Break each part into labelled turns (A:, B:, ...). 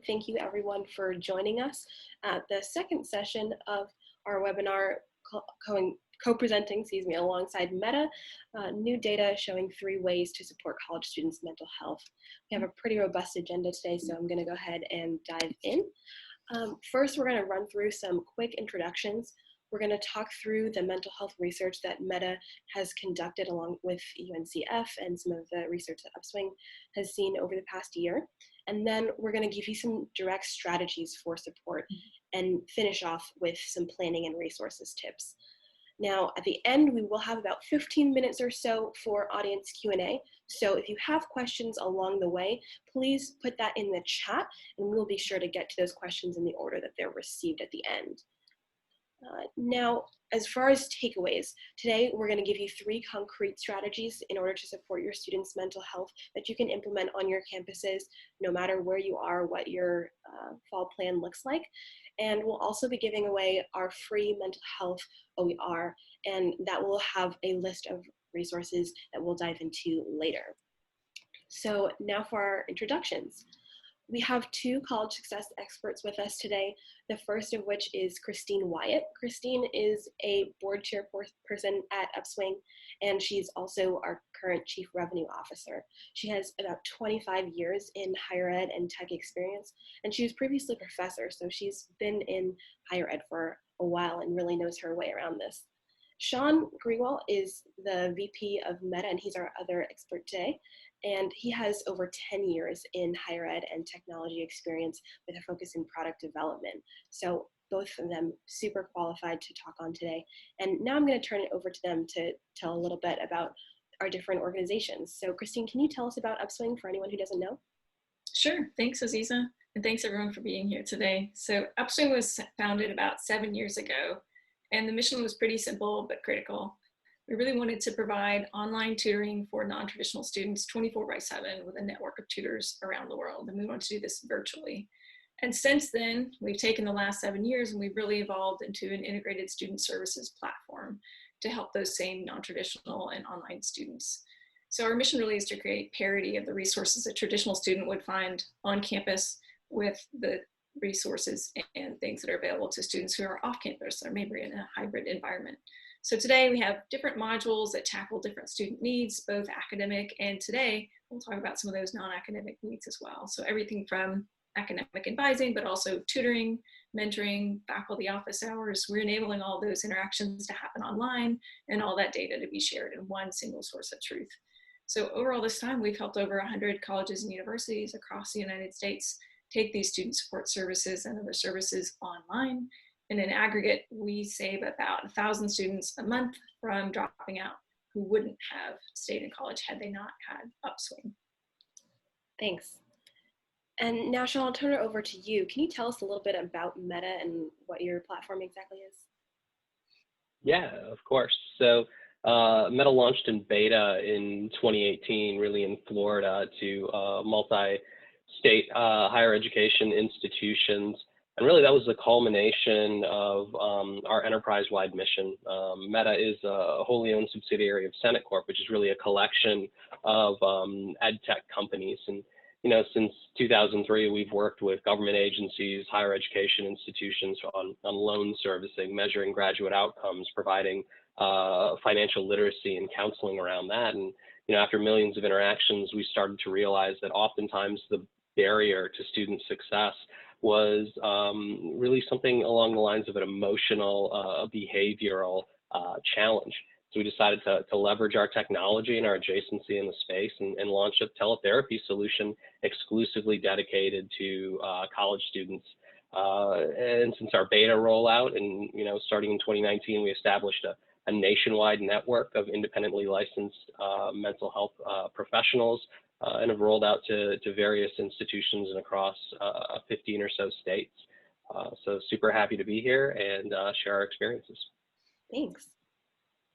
A: Thank you everyone for joining us at the second session of our webinar co-presenting, alongside META, new data showing 3 ways to support college students' mental health. We have a pretty robust agenda today, so I'm gonna go ahead and dive in. First, we're gonna run through some quick introductions. We're going to talk through the mental health research that META has conducted along with UNCF and some of the research that Upswing has seen over the past year. And then we're going to give you some direct strategies for support and finish off with some planning and resources tips. Now, at the end, we will have about 15 minutes or so for audience Q&A. So if you have questions along the way, please put that in the chat and we'll be sure to get to those questions in the order that they're received at the end. Now, as far as takeaways, today we're going to give you 3 concrete strategies in order to support your students' mental health that you can implement on your campuses, no matter where you are, what your fall plan looks like. And we'll also be giving away our free mental health OER, and that will have a list of resources that we'll dive into later. So now for our introductions. We have 2 college success experts with us today, the first of which is Christine Wyatt. Christine is a board chairperson at Upswing, and she's also our current Chief Revenue Officer. She has about 25 years in higher ed and tech experience, and she was previously a professor, so she's been in higher ed for a while and really knows her way around this. Shann Grewal is the VP of META, and he's our other expert today. And he has over 10 years in higher ed and technology experience with a focus in product development. So both of them super qualified to talk on today. And now I'm going to turn it over to them to tell a little bit about our different organizations. So Christine, can you tell us about Upswing for anyone who doesn't know?
B: Sure. Thanks, Aziza. And thanks everyone for being here today. So Upswing was founded about 7 years ago, and the mission was pretty simple but critical. We really wanted to provide online tutoring for non-traditional students 24/7 with a network of tutors around the world. And we wanted to do this virtually. And since then, we've taken the last 7 years and we've really evolved into an integrated student services platform to help those same non-traditional and online students. So our mission really is to create parity of the resources a traditional student would find on campus with the resources and things that are available to students who are off campus or maybe in a hybrid environment. So today we have different modules that tackle different student needs, both academic, and today we'll talk about some of those non-academic needs as well. So everything from academic advising, but also tutoring, mentoring, faculty office hours. We're enabling all those interactions to happen online and all that data to be shared in one single source of truth. So over all this time, we've helped over 100 colleges and universities across the United States take these student support services and other services online. And in aggregate, we save about 1,000 students a month from dropping out who wouldn't have stayed in college had they not had Upswing.
A: Thanks. And now, Shann, I'll turn it over to you. Can you tell us a little bit about META and what your platform exactly is?
C: Yeah, of course. So META launched in beta in 2018, really in Florida, to multi-state higher education institutions. And really that was the culmination of our enterprise-wide mission. META is a wholly owned subsidiary of Senate Corp, which is really a collection of ed tech companies. And since 2003, we've worked with government agencies, higher education institutions on loan servicing, measuring graduate outcomes, providing financial literacy and counseling around that. And after millions of interactions, we started to realize that oftentimes the barrier to student success was really something along the lines of an emotional, behavioral challenge. So we decided to leverage our technology and our adjacency in the space and launch a teletherapy solution exclusively dedicated to college students. And since our beta rollout and starting in 2019, we established a nationwide network of independently licensed mental health professionals and have rolled out to various institutions and across 15 or so states. So super happy to be here and share our experiences.
A: Thanks.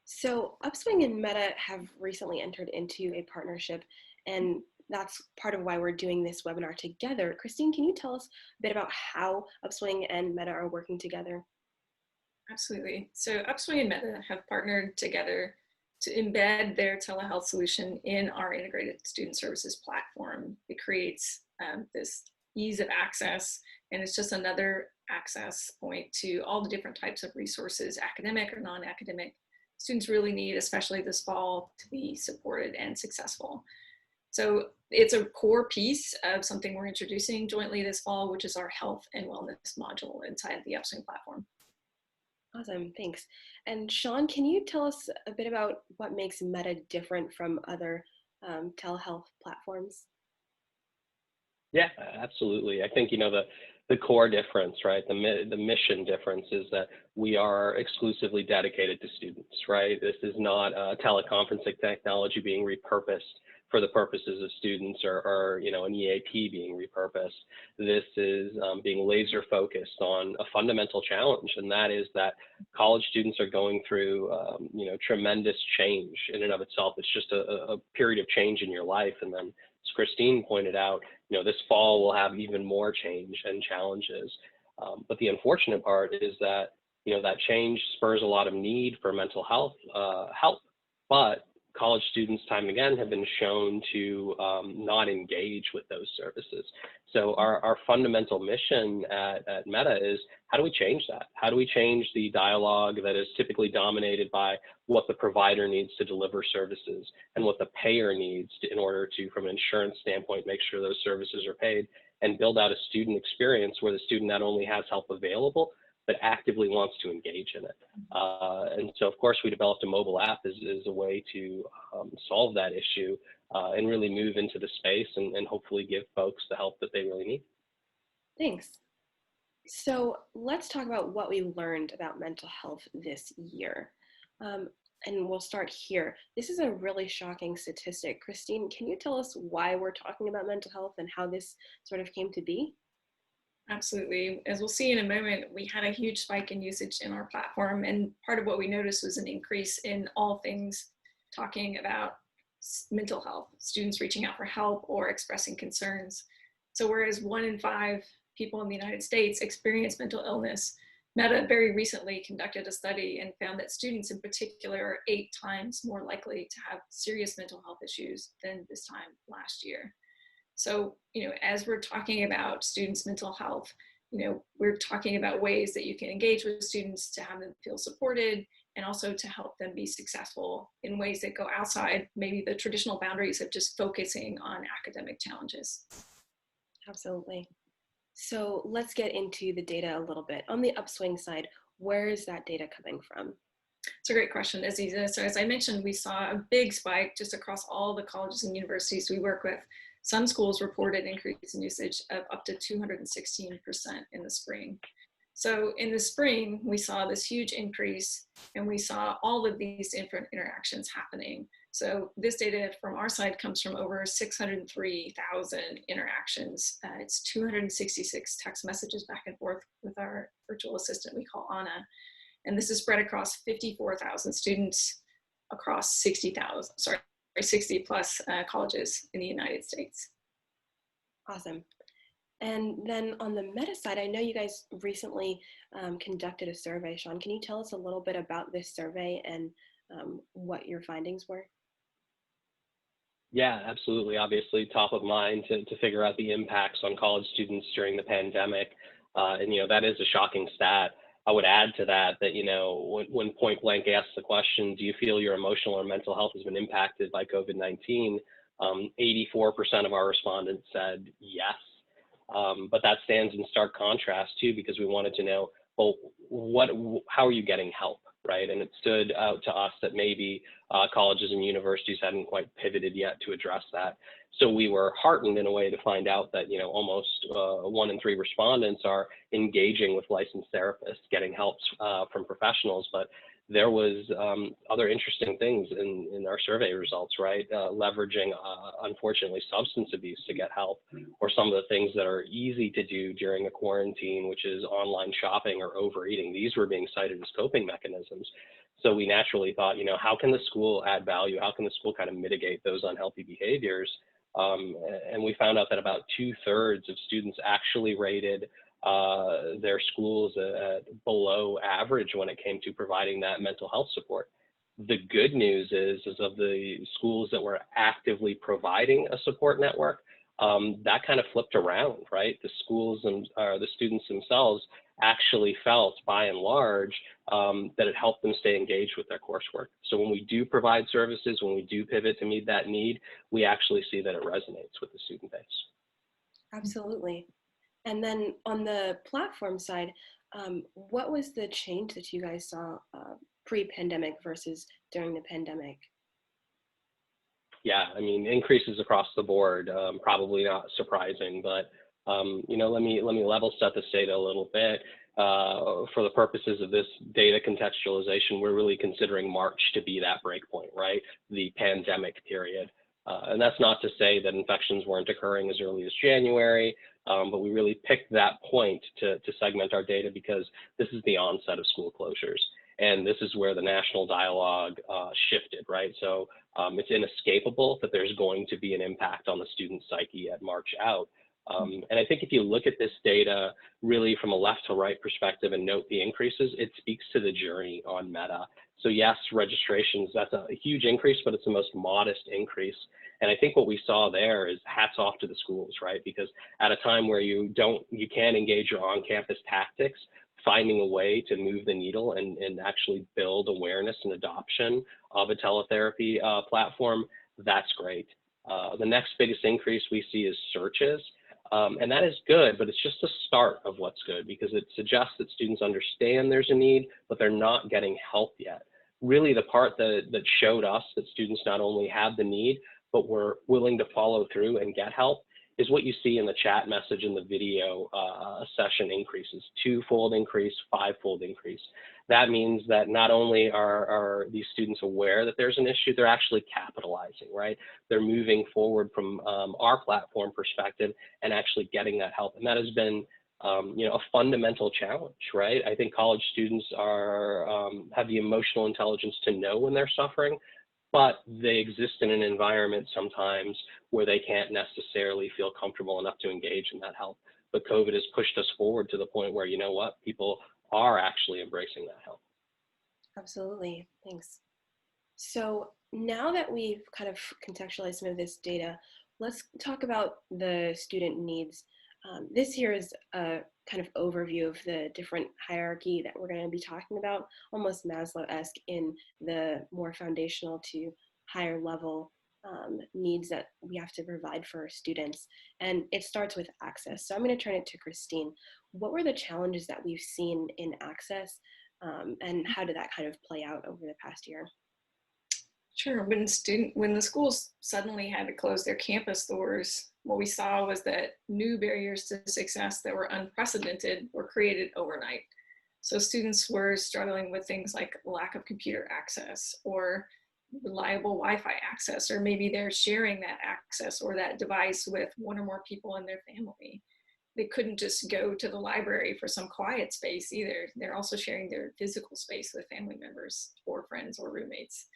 A: So Upswing and META have recently entered into a partnership, and that's part of why we're doing this webinar together. Christine, can you tell us a bit about how Upswing and META are working together?
B: Absolutely. So Upswing and META have partnered together to embed their telehealth solution in our integrated student services platform. It creates this ease of access, and it's just another access point to all the different types of resources, academic or non-academic, students really need, especially this fall, to be supported and successful. So it's a core piece of something we're introducing jointly this fall, which is our health and wellness module inside the Upswing platform.
A: Awesome, thanks. And Shann, can you tell us a bit about what makes META different from other telehealth platforms?
C: Yeah, absolutely. I think, the core difference, right? The mission difference is that we are exclusively dedicated to students, right? This is not a teleconferencing technology being repurposed for the purposes of students or an EAP being repurposed. This is being laser focused on a fundamental challenge, and that is that college students are going through tremendous change in and of itself. It's just a period of change in your life, and then as Christine pointed out, this fall will have even more change and challenges. But the unfortunate part is that, that change spurs a lot of need for mental health help. But college students, time and again, have been shown to not engage with those services. So our fundamental mission at META is, how do we change that? How do we change the dialogue that is typically dominated by what the provider needs to deliver services and what the payer needs in order to, from an insurance standpoint, make sure those services are paid, and build out a student experience where the student not only has help available, but actively wants to engage in it. And so, of course, we developed a mobile app as a way to solve that issue and really move into the space and hopefully give folks the help that they really need.
A: Thanks. So let's talk about what we learned about mental health this year. And we'll start here. This is a really shocking statistic. Christine, can you tell us why we're talking about mental health and how this sort of came to be?
B: Absolutely. As we'll see in a moment, we had a huge spike in usage in our platform. And part of what we noticed was an increase in all things talking about mental health, students reaching out for help or expressing concerns. So whereas 1 in 5 people in the United States experience mental illness, META very recently conducted a study and found that students in particular are 8 times more likely to have serious mental health issues than this time last year. So, as we're talking about students' mental health, we're talking about ways that you can engage with students to have them feel supported and also to help them be successful in ways that go outside maybe the traditional boundaries of just focusing on academic challenges.
A: Absolutely. So let's get into the data a little bit. On the Upswing side, where is that data coming from?
B: It's a great question, Aziza. So as I mentioned, we saw a big spike just across all the colleges and universities we work with. Some schools reported increase in usage of up to 216% in the spring. So in the spring, we saw this huge increase and we saw all of these different interactions happening. So this data from our side comes from over 603,000 interactions. It's 266 text messages back and forth with our virtual assistant we call Anna. And this is spread across 54,000 students across 60 plus colleges in the United States.
A: Awesome. And then on the META side, I know you guys recently conducted a survey. Shann, can you tell us a little bit about this survey and what your findings were?
C: Yeah, absolutely. Obviously, top of mind to figure out the impacts on college students during the pandemic. And that is a shocking stat. I would add to that, when point blank asks the question, do you feel your emotional or mental health has been impacted by COVID-19? 84% of our respondents said yes. But that stands in stark contrast too, because we wanted to know, well, how are you getting help, right? And it stood out to us that maybe colleges and universities hadn't quite pivoted yet to address that. So we were heartened in a way to find out that, almost 1 in 3 respondents are engaging with licensed therapists, getting help from professionals. But there was other interesting things in our survey results, right? Leveraging, unfortunately, substance abuse to get help, or some of the things that are easy to do during a quarantine, which is online shopping or overeating. These were being cited as coping mechanisms. So we naturally thought, how can the school add value? How can the school kind of mitigate those unhealthy behaviors? And we found out that about 2/3 of students actually rated their schools below average when it came to providing that mental health support. The good news is of the schools that were actively providing a support network, that kind of flipped around, right? The schools and the students themselves actually felt, by and large, that it helped them stay engaged with their coursework. So when we do provide services, when we do pivot to meet that need, we actually see that it resonates with the student base.
A: Absolutely. And then on the platform side, what was the change that you guys saw pre-pandemic versus during the pandemic?
C: Yeah, I mean, increases across the board, probably not surprising, but you know, let me level set this data a little bit. For the purposes of this data contextualization, we're really considering March to be that breakpoint, right? The pandemic period. And that's not to say that infections weren't occurring as early as January, but we really picked that point to segment our data because this is the onset of school closures. And this is where the national dialogue shifted, right? So it's inescapable that there's going to be an impact on the student psyche at March out. And I think if you look at this data really from a left to right perspective and note the increases, it speaks to the journey on META. So yes, registrations, that's a huge increase, but it's the most modest increase. And I think what we saw there is hats off to the schools, right? Because at a time where you can't engage your on-campus tactics, finding a way to move the needle and actually build awareness and adoption of a teletherapy platform, that's great. The next biggest increase we see is searches. And that is good, but it's just the start of what's good because it suggests that students understand there's a need, but they're not getting help yet. Really, the part that showed us that students not only have the need, but were willing to follow through and get help is what you see in the chat message and the video session increases, 2-fold increase, 5-fold increase. That means that not only are these students aware that there's an issue, they're actually capitalizing, right? They're moving forward from our platform perspective and actually getting that help. And that has been you know, a fundamental challenge, right? I think college students have the emotional intelligence to know when they're suffering, but they exist in an environment sometimes where they can't necessarily feel comfortable enough to engage in that help. But COVID has pushed us forward to the point where, you know what, people are actually embracing that help.
A: Absolutely, thanks. So now that we've kind of contextualized some of this data, let's talk about the student needs. This here is a kind of overview of the different hierarchy that we're going to be talking about, almost Maslow-esque in the more foundational to higher level needs that we have to provide for our students. And it starts with access. So I'm going to turn it to Christine. What were the challenges that we've seen in access and how did that kind of play out over the past year?
B: Sure. When the schools suddenly had to close their campus doors, what we saw was that new barriers to success that were unprecedented were created overnight. So students were struggling with things like lack of computer access or reliable Wi-Fi access, or maybe they're sharing that access or that device with one or more people in their family. They couldn't just go to the library for some quiet space either. They're also sharing their physical space with family members or friends or roommates.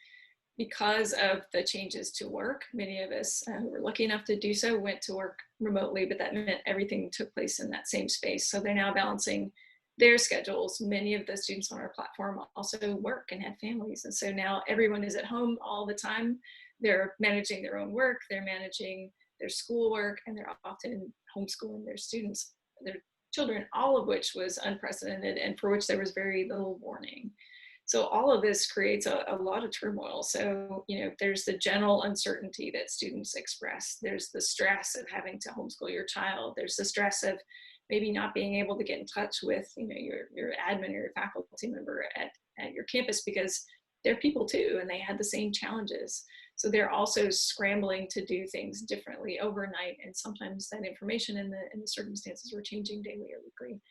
B: Because of the changes to work, many of us who were lucky enough to do so went to work remotely, but that meant everything took place in that same space. So they're now balancing their schedules. Many of the students on our platform also work and have families. And so now everyone is at home all the time. They're managing their own work, they're managing their schoolwork, and they're often homeschooling their students, their children, all of which was unprecedented and for which there was very little warning. So all of this creates a lot of turmoil. So, you know, there's the general uncertainty that students express. There's the stress of having to homeschool your child. There's the stress of maybe not being able to get in touch with, you know, your admin or your faculty member at your campus because they're people too, and they had the same challenges. So they're also scrambling to do things differently overnight. And sometimes that information and the circumstances were changing daily or weekly.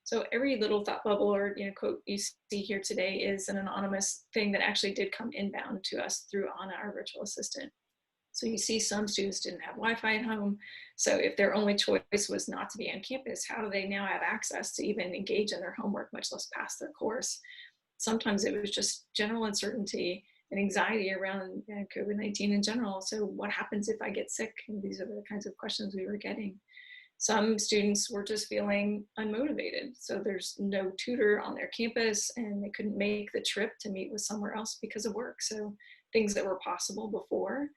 B: So every little thought bubble or, you know, quote you see here today is an anonymous thing that actually did come inbound to us through Anna, our virtual assistant. So you see some students didn't have Wi-Fi at home. So if their only choice was not to be on campus, how do they now have access to even engage in their homework, much less pass their course? Sometimes it was just general uncertainty and anxiety around COVID-19 in general. So what happens if I get sick? And these are the kinds of questions we were getting. Some students were just feeling unmotivated. So there's no tutor on their campus and they couldn't make the trip to meet with somewhere else because of work. So things that were possible before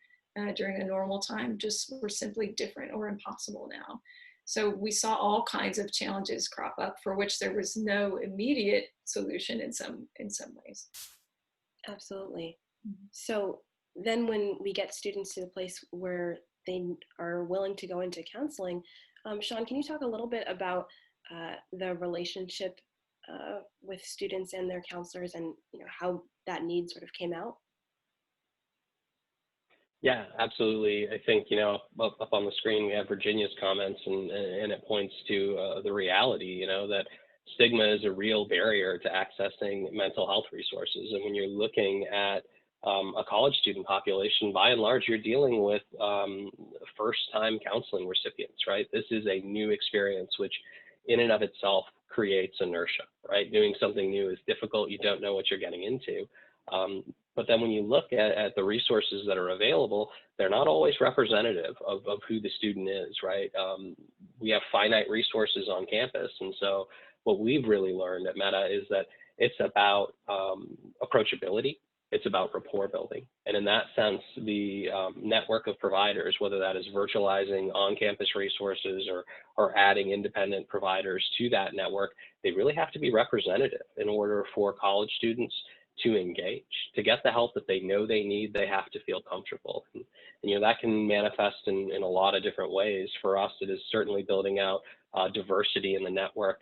B: during a normal time just were simply different or impossible now. So we saw all kinds of challenges crop up for which there was no immediate solution in some ways.
A: Absolutely. So then when we get students to the place where they are willing to go into counseling, Shann, can you talk a little bit about the relationship with students and their counselors, and how that need sort of came out?
C: Yeah, absolutely. I think, up on the screen, we have Virginia's comments, and it points to the reality, that stigma is a real barrier to accessing mental health resources. And when you're looking at a college student population, by and large, you're dealing with first-time counseling recipients, right? This is a new experience, which in and of itself creates inertia, right? Doing something new is difficult. You don't know what you're getting into. But then when you look at the resources that are available, they're not always representative of who the student is, right? We have finite resources on campus. And so what we've really learned at META is that it's about approachability. It's about rapport building. And in that sense, the network of providers, whether that is virtualizing on-campus resources or adding independent providers to that network, they really have to be representative in order for college students to engage. To get the help that they know they need, they have to feel comfortable. And that can manifest in a lot of different ways. For us, it is certainly building out diversity in the network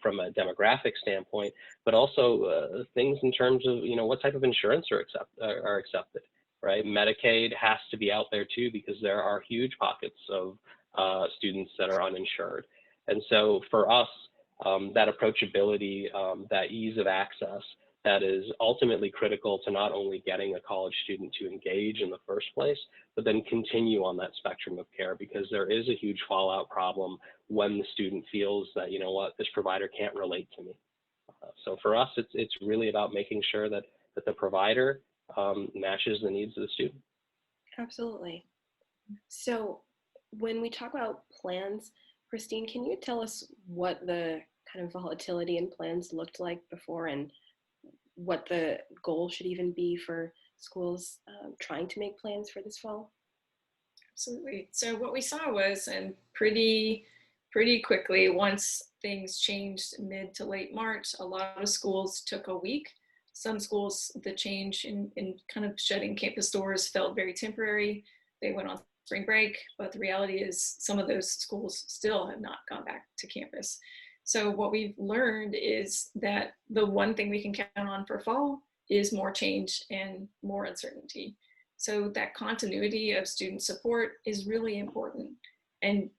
C: from a demographic standpoint, but also things in terms of, what type of insurance are accepted, right? Medicaid has to be out there too, because there are huge pockets of students that are uninsured. And so for us, that approachability, that ease of access, that is ultimately critical to not only getting a college student to engage in the first place, but then continue on that spectrum of care, because there is a huge fallout problem when the student feels that, this provider can't relate to me. So for us, it's really about making sure that the provider matches the needs of the student.
A: Absolutely. So when we talk about plans, Christine, can you tell us what the kind of volatility in plans looked like before, and what the goal should even be for schools trying to make plans for this fall?
B: Absolutely. So what we saw was, and pretty quickly, once things changed mid to late March, a lot of schools took a week. Some schools, the change in kind of shutting campus doors felt very temporary. They went on spring break, but the reality is some of those schools still have not gone back to campus. So what we've learned is that the one thing we can count on for fall is more change and more uncertainty. So that continuity of student support is really important. And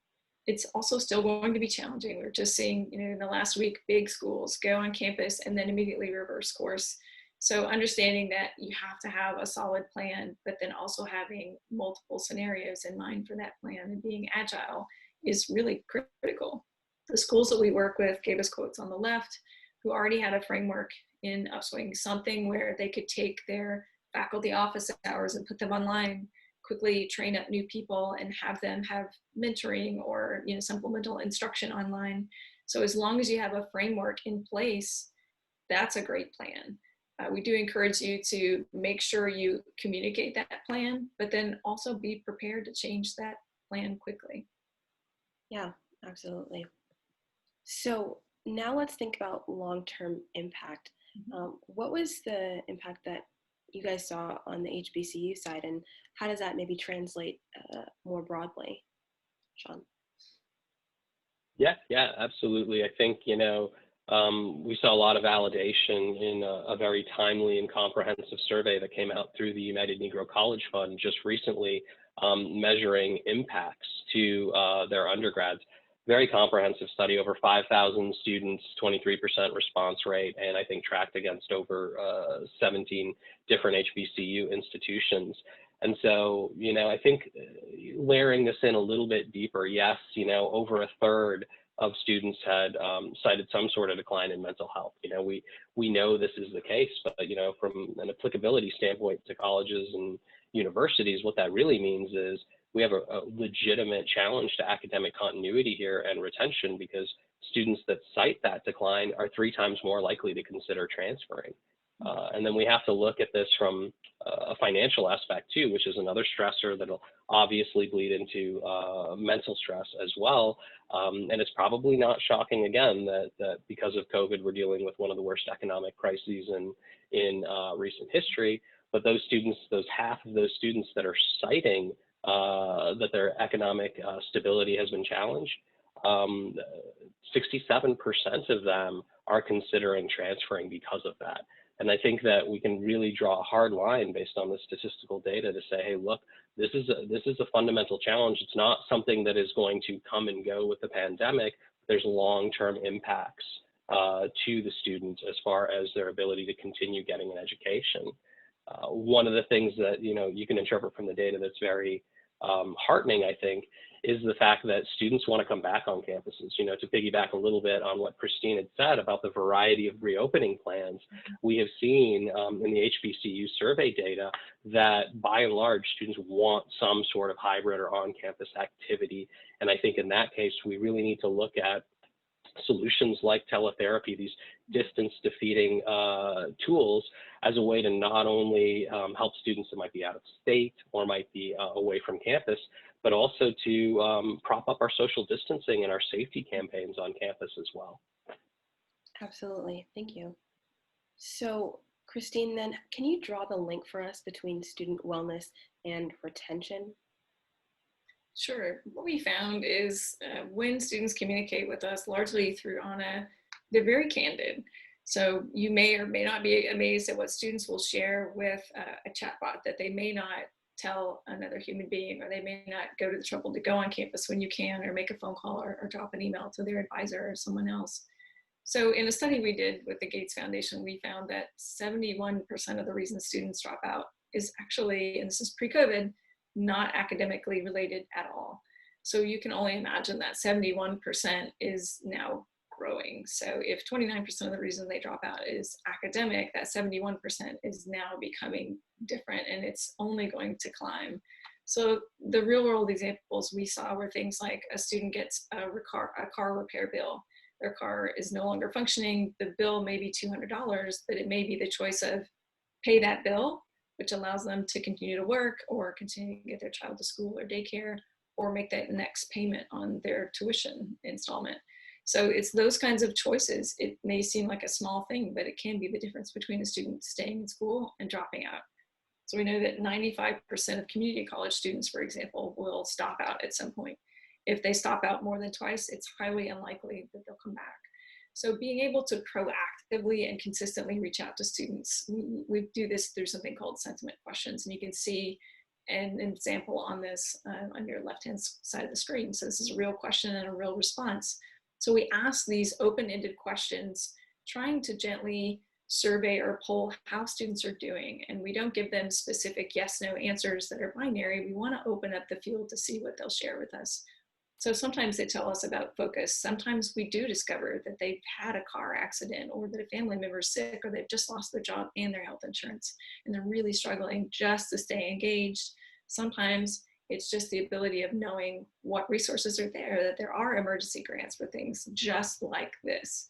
B: it's also still going to be challenging. We're just seeing, in the last week, big schools go on campus and then immediately reverse course. So understanding that you have to have a solid plan, but then also having multiple scenarios in mind for that plan and being agile is really critical. The schools that we work with gave us quotes on the left who already had a framework in Upswing, something where they could take their faculty office hours and put them online, quickly train up new people and have them have mentoring or supplemental instruction online. So as long as you have a framework in place, that's a great plan. We do encourage you to make sure you communicate that plan, but then also be prepared to change that plan quickly.
A: Yeah, absolutely. So now let's think about long-term impact. What was the impact that you guys saw on the HBCU side, and how does that maybe translate more broadly, Shann?
C: Yeah, absolutely. I think, we saw a lot of validation in a very timely and comprehensive survey that came out through the United Negro College Fund just recently, measuring impacts to their undergrads. Very comprehensive study, over 5,000 students, 23% response rate, and I think tracked against over 17 different HBCU institutions. And so, I think layering this in a little bit deeper, yes, over a third of students had cited some sort of decline in mental health. We know this is the case, but from an applicability standpoint to colleges and universities, what that really means is we have a legitimate challenge to academic continuity here and retention, because students that cite that decline are 3 times more likely to consider transferring. And then we have to look at this from a financial aspect too, which is another stressor that'll obviously bleed into mental stress as well. And it's probably not shocking again that because of COVID, we're dealing with one of the worst economic crises in recent history. But those students, those half of those students that are citing that their economic stability has been challenged, 67% of them are considering transferring because of that. And I think that we can really draw a hard line based on the statistical data to say, hey, look, this is a fundamental challenge. It's not something that is going to come and go with the pandemic. There's long-term impacts to the students as far as their ability to continue getting an education. One of the things that you can interpret from the data that's very heartening, I think, is the fact that students want to come back on campuses. To piggyback a little bit on what Christine had said about the variety of reopening plans, we have seen in the HBCU survey data that by and large, students want some sort of hybrid or on-campus activity. And I think in that case, we really need to look at solutions like teletherapy, these distance defeating tools, as a way to not only help students that might be out of state or might be away from campus, but also to prop up our social distancing and our safety campaigns on campus as well.
A: Absolutely, thank you. So Christine, then can you draw the link for us between student wellness and retention?
B: Sure. What we found is when students communicate with us, largely through Anna, they're very candid. So you may or may not be amazed at what students will share with a chatbot that they may not tell another human being, or they may not go to the trouble to go on campus when you can, or make a phone call or drop an email to their advisor or someone else. So in a study we did with the Gates Foundation, we found that 71% of the reason students drop out is actually, and this is pre-COVID, not academically related at all. So you can only imagine that 71% is now growing. So if 29% of the reason they drop out is academic, that 71% is now becoming different, and it's only going to climb. So the real world examples we saw were things like a student gets a car repair bill. Their car is no longer functioning. The bill may be $200, but it may be the choice of pay that bill, which allows them to continue to work or continue to get their child to school or daycare, or make that next payment on their tuition installment. So it's those kinds of choices. It may seem like a small thing, but it can be the difference between a student staying in school and dropping out. So we know that 95% of community college students, for example, will stop out at some point. If they stop out more than twice, it's highly unlikely that they'll come back. So being able to proactively and consistently reach out to students, we do this through something called sentiment questions, and you can see an example on this on your left-hand side of the screen. So this is a real question and a real response. So we ask these open-ended questions, trying to gently survey or poll how students are doing, and we don't give them specific yes/no answers that are binary. We want to open up the field to see what they'll share with us. So sometimes they tell us about focus. Sometimes we do discover that they've had a car accident, or that a family member is sick, or they've just lost their job and their health insurance, and they're really struggling just to stay engaged. Sometimes it's just the ability of knowing what resources are there, that there are emergency grants for things just like this.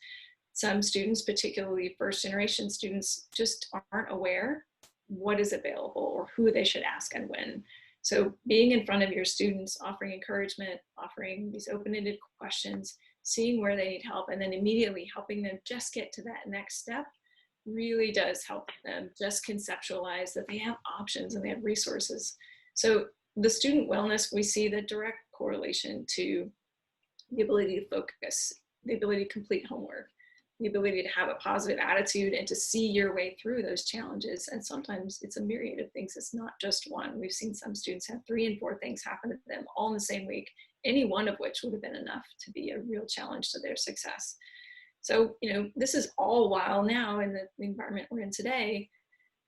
B: Some students, particularly first generation students, just aren't aware what is available or who they should ask and when. So being in front of your students, offering encouragement, offering these open-ended questions, seeing where they need help, and then immediately helping them just get to that next step really does help them just conceptualize that they have options and they have resources. So the student wellness, we see the direct correlation to the ability to focus, the ability to complete homework, the ability to have a positive attitude and to see your way through those challenges. And sometimes it's a myriad of things. It's not just one. We've seen some students have 3 and 4 things happen to them all in the same week, any one of which would have been enough to be a real challenge to their success. So, this is all while now in the environment we're in today,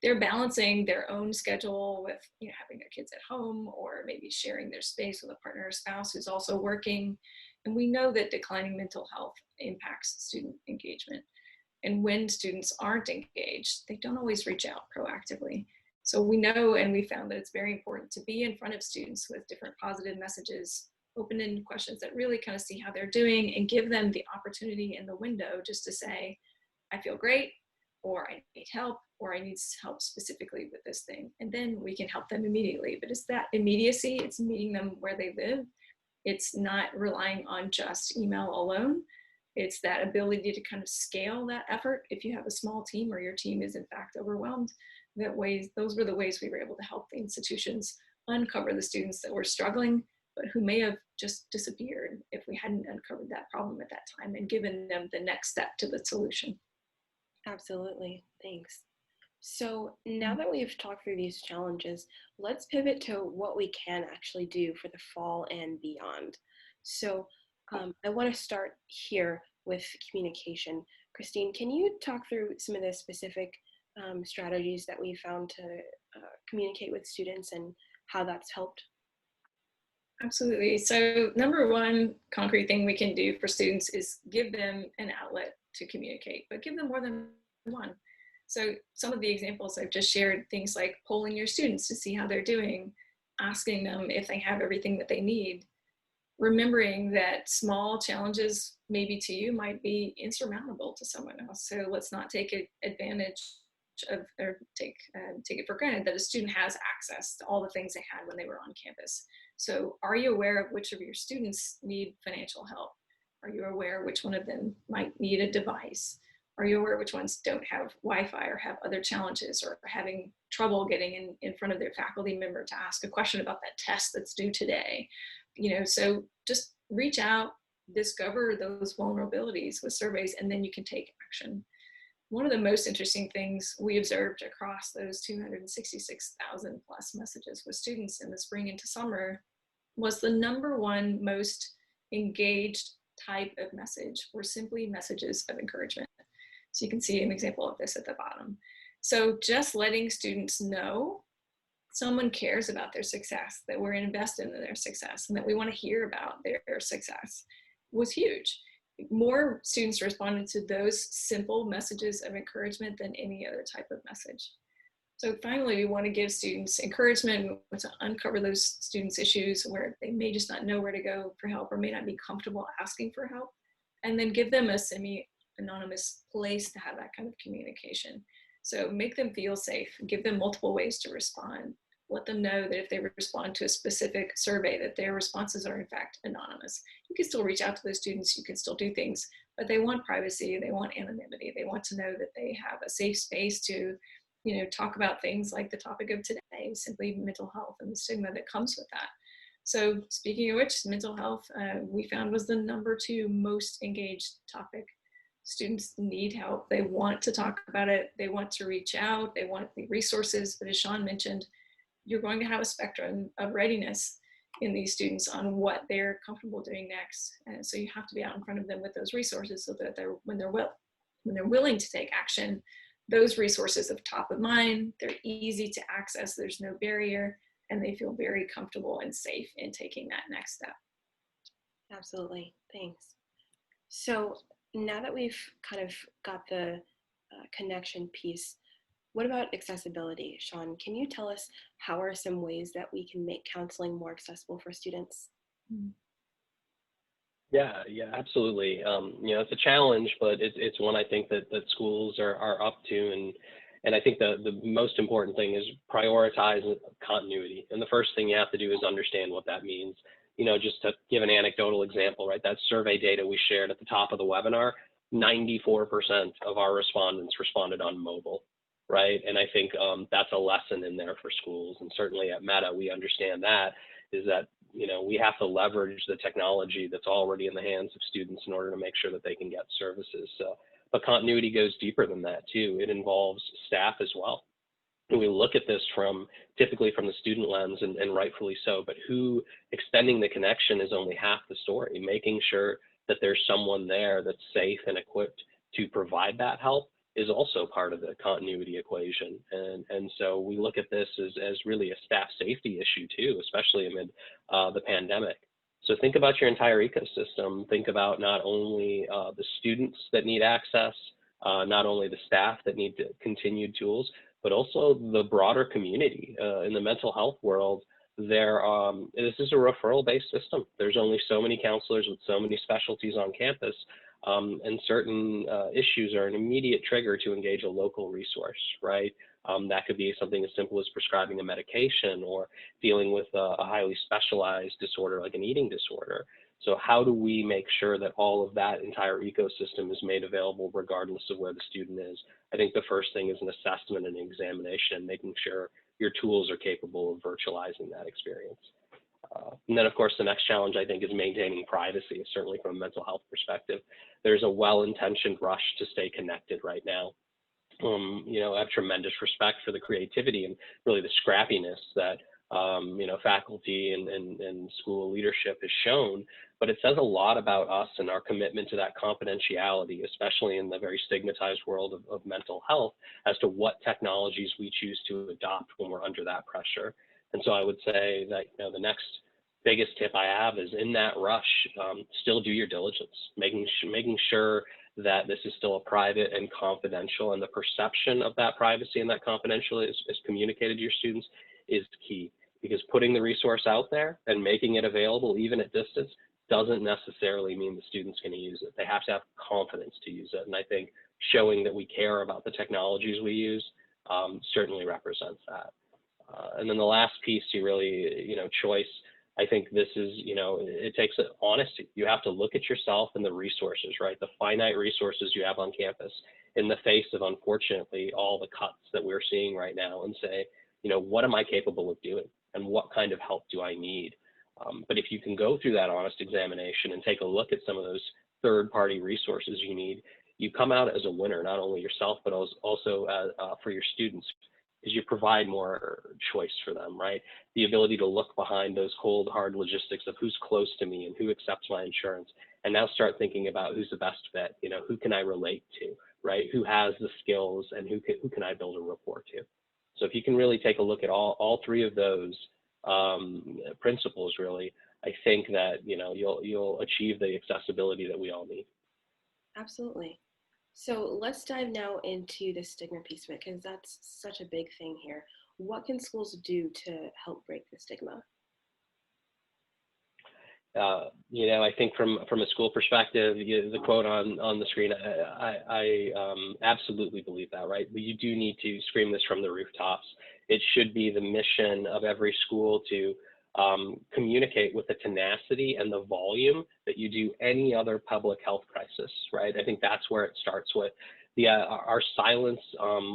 B: they're balancing their own schedule with, having their kids at home, or maybe sharing their space with a partner or spouse who's also working. And we know that declining mental health impacts student engagement. And when students aren't engaged, they don't always reach out proactively. So we know, and we found that it's very important to be in front of students with different positive messages, open-ended questions that really kind of see how they're doing, and give them the opportunity in the window just to say, I feel great, or I need help, or I need help specifically with this thing. And then we can help them immediately. But it's that immediacy, it's meeting them where they live. It's not relying on just email alone. It's that ability to kind of scale that effort if you have a small team or your team is in fact overwhelmed. Those were the ways we were able to help the institutions uncover the students that were struggling, but who may have just disappeared if we hadn't uncovered that problem at that time and given them the next step to the solution.
A: Absolutely, thanks. So now that we've talked through these challenges, let's pivot to what we can actually do for the fall and beyond. So I want to start here with communication. Christine, can you talk through some of the specific strategies that we found to communicate with students and how that's helped?
B: Absolutely. So number one concrete thing we can do for students is give them an outlet to communicate, but give them more than one. So some of the examples I've just shared, things like polling your students to see how they're doing, asking them if they have everything that they need, remembering that small challenges maybe to you might be insurmountable to someone else. So let's not take advantage of or take it for granted that a student has access to all the things they had when they were on campus. So are you aware of which of your students need financial help? Are you aware which one of them might need a device? Are you aware which ones don't have Wi-Fi or have other challenges or are having trouble getting in front of their faculty member to ask a question about that test that's due today? You know, so just reach out, discover those vulnerabilities with surveys, and then you can take action. One of the most interesting things we observed across those 266,000 plus messages with students in the spring into summer was the number one most engaged type of message were simply messages of encouragement. So you can see an example of this at the bottom. So just letting students know someone cares about their success, that we're invested in their success, and that we want to hear about their success was huge. More students responded to those simple messages of encouragement than any other type of message. So finally, we want to give students encouragement. We want to uncover those students' issues where they may just not know where to go for help or may not be comfortable asking for help, and then give them a semi-anonymous place to have that kind of communication. So make them feel safe, give them multiple ways to respond. Let them know that if they respond to a specific survey, that their responses are in fact anonymous. You can still reach out to those students, you can still do things, but they want privacy, they want anonymity, they want to know that they have a safe space to, you know, talk about things like the topic of today, simply mental health and the stigma that comes with that. So speaking of which, mental health, we found was the number 2 most engaged topic. Students need help, they want to talk about it, they want to reach out, they want the resources, but as Shann mentioned, you're going to have a spectrum of readiness in these students on what they're comfortable doing next. And so you have to be out in front of them with those resources so that when they're willing to take action, those resources are top of mind, they're easy to access, there's no barrier, and they feel very comfortable and safe in taking that next step.
A: Absolutely, thanks. So now that we've kind of got the connection piece, what about accessibility? Shann, can you tell us how are some ways that we can make counseling more accessible for students?
C: Yeah, absolutely. You know, it's a challenge, but it's one I think that schools are up to, and I think the most important thing is prioritize continuity. And the first thing you have to do is understand what that means. You know, just to give an anecdotal example, right? That survey data we shared at the top of the webinar, 94% of our respondents responded on mobile, right? And I think that's a lesson in there for schools. And certainly at META, we understand that is that, you know, we have to leverage the technology that's already in the hands of students in order to make sure that they can get services. So, but continuity goes deeper than that too. It involves staff as well. And we look at this typically from the student lens, and rightfully so, but who extending the connection is only half the story. Making sure that there's someone there that's safe and equipped to provide that help is also part of the continuity equation. And so we look at this as really a staff safety issue too, especially amid the pandemic. So think about your entire ecosystem. Think about not only the students that need access, not only the staff that need continued tools, but also the broader community. In the mental health world, this is a referral-based system. There's only so many counselors with so many specialties on campus. and certain issues are an immediate trigger to engage a local resource, right? That could be something as simple as prescribing a medication or dealing with a highly specialized disorder like an eating disorder. So how do we make sure that all of that entire ecosystem is made available regardless of where the student is? I think the first thing is an assessment and an examination, making sure your tools are capable of virtualizing that experience. And then, of course, the next challenge, I think, is maintaining privacy, certainly from a mental health perspective. There's a well-intentioned rush to stay connected right now. I have tremendous respect for the creativity and really the scrappiness that faculty and school leadership has shown, but it says a lot about us and our commitment to that confidentiality, especially in the very stigmatized world of mental health, as to what technologies we choose to adopt when we're under that pressure. And so I would say that the next biggest tip I have is, in that rush, still do your diligence, making sure that this is still a private and confidential, and the perception of that privacy and that confidential is communicated to your students is key, because putting the resource out there and making it available even at distance doesn't necessarily mean the student's going to use it. They have to have confidence to use it, and I think showing that we care about the technologies we use certainly represents that. And then the last piece, choice. I think this is, it takes honesty. You have to look at yourself and the resources, right? The finite resources you have on campus in the face of, unfortunately, all the cuts that we're seeing right now, and say, what am I capable of doing and what kind of help do I need? But if you can go through that honest examination and take a look at some of those third-party resources you need, you come out as a winner, not only yourself, but also for your students, because you provide more choice for them, right? The ability to look behind those cold, hard logistics of who's close to me and who accepts my insurance, and now start thinking about who's the best fit, who can I relate to, right? Who has the skills, and who can I build a rapport to? So if you can really take a look at all three of those principles, really, I think that you'll achieve the accessibility that we all need.
A: Absolutely. So let's dive now into the stigma piece of it, because that's such a big thing here. What can schools do to help break the stigma?
C: I think from a school perspective, the quote on the screen, I absolutely believe that, right? You do need to scream this from the rooftops. It should be the mission of every school to communicate with the tenacity and the volume that you do any other public health crisis, right? I think that's where it starts with. Our silence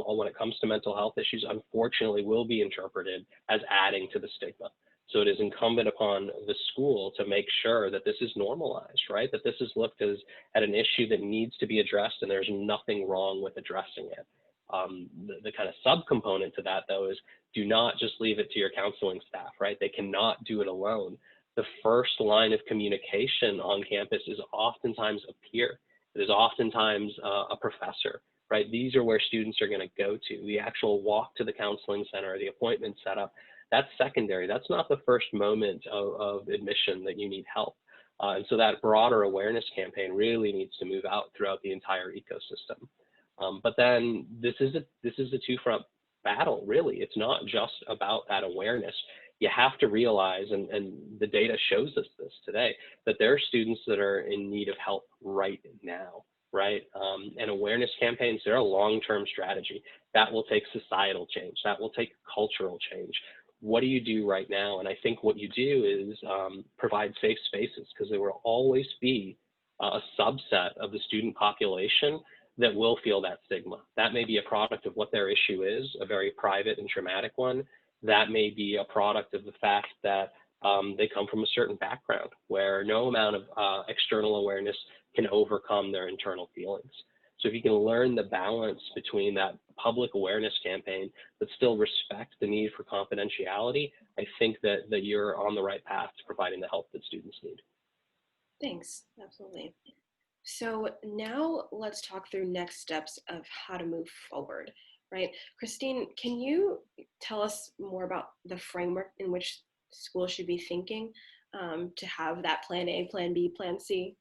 C: when it comes to mental health issues, unfortunately, will be interpreted as adding to the stigma. So it is incumbent upon the school to make sure that this is normalized, right? That this is looked at an issue that needs to be addressed, and there's nothing wrong with addressing it. The kind of subcomponent to that, though, is do not just leave it to your counseling staff, right? They cannot do it alone. The first line of communication on campus is oftentimes a peer. It is oftentimes a professor, right? These are where students are going to go to. The actual walk to the counseling center, the appointment setup, that's secondary. That's not the first moment of admission that you need help. And so that broader awareness campaign really needs to move out throughout the entire ecosystem. But then this is a two-front battle, really. It's not just about that awareness. You have to realize, and the data shows us this today, that there are students that are in need of help right now, right? And awareness campaigns, they're a long-term strategy. That will take societal change. That will take cultural change. What do you do right now? And I think what you do is provide safe spaces, because there will always be a subset of the student population that will feel that stigma. That may be a product of what their issue is, a very private and traumatic one. That may be a product of the fact that they come from a certain background where no amount of external awareness can overcome their internal feelings. So if you can learn the balance between that public awareness campaign, but still respect the need for confidentiality, I think that you're on the right path to providing the help that students need.
A: Thanks, absolutely. So now let's talk through next steps of how to move forward, right? Christine, can you tell us more about the framework in which schools should be thinking to have that plan A, plan B, plan C?